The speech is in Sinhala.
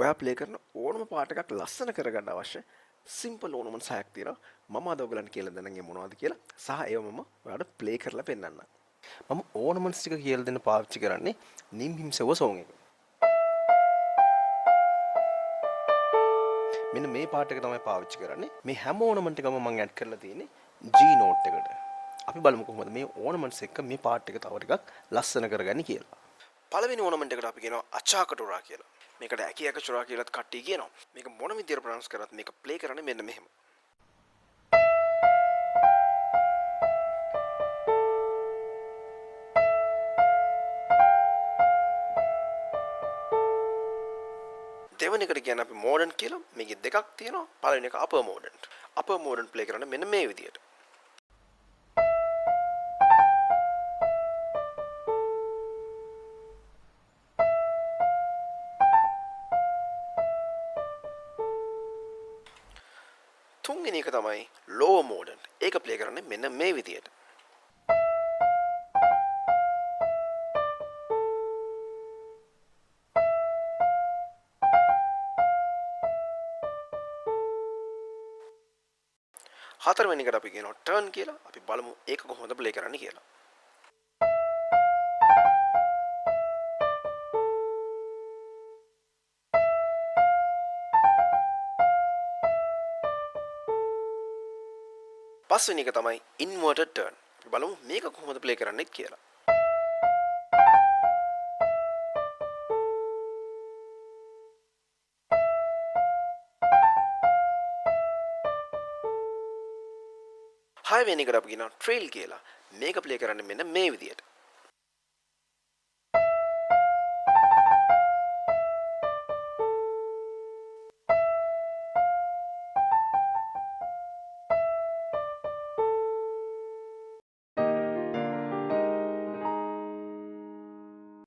ඔයා ප්ලේ කරන ඕනම පාට එකක් ලස්සන කරගන්න අවශ්‍ය සිම්පල් ඕනමන්ස් හයක් තියෙනවා. මම අද ඔයගලන්ට කියලා දෙන්නම් මොනවද කියලා. සහ ඒව මම ඔයාලට ප්ලේ කරලා පෙන්නන්නම්. මම ඕනමන්ස් ටික කියලා දෙන්න පාවිච්චි කරන්නේ නිම් හිම්සව සෝන් එක. මෙන්න මේ පාට එක තමයි පාවිච්චි කරන්නේ. මේ හැම ඕනමන්ට් එකම මම ඇඩ් කරලා තියෙන්නේ G note එකට. අපි බලමු කොහොමද මේ ඕනමන්ට්ස් එක්ක මේ පාට එක තව ටිකක් ලස්සන කරගන්නේ කියලා. පළවෙනි ඕනමන්ට් එකට අපි කියනවා අචාකටුරා කියලා. මේකට ඇකියක චුරා කියලාත් කට්ටිය කියනවා. මේක මොන විදියට ප්‍රොනවුන්ස් කරත් මේක ප්ලේ කරන්නේ මෙන්න මෙහෙම. දෙවෙනි එකට කියන්නේ අපි මෝඩර්න් කියලා. මේකේ දෙකක් තියෙනවා. පළවෙනි එක අපර් මෝඩර්න්. අපර් මෝඩර්න් ප්ලේ කරන්නේ මෙන්න මේ විදියට. තුන්වෙනි එක තමයි lower modern. ඒක ප්ලේ කරන්නේ මෙන්න මේ විදියට. හතරවෙනි එකට අපි කියනවා turn කියලා. අපි බලමු ඒක කොහොමද ප්ලේ කරන්නේ කියලා. පස්වෙනි එක තමයි inverted turn. අපි බලමු මේක කොහොමද ප්ලේ කරන්නේ කියලා. හයවෙනි එකට අපි කියනවා trail කියලා. මේක ප්ලේ කරන්නේ මෙන්න මේ විදියට.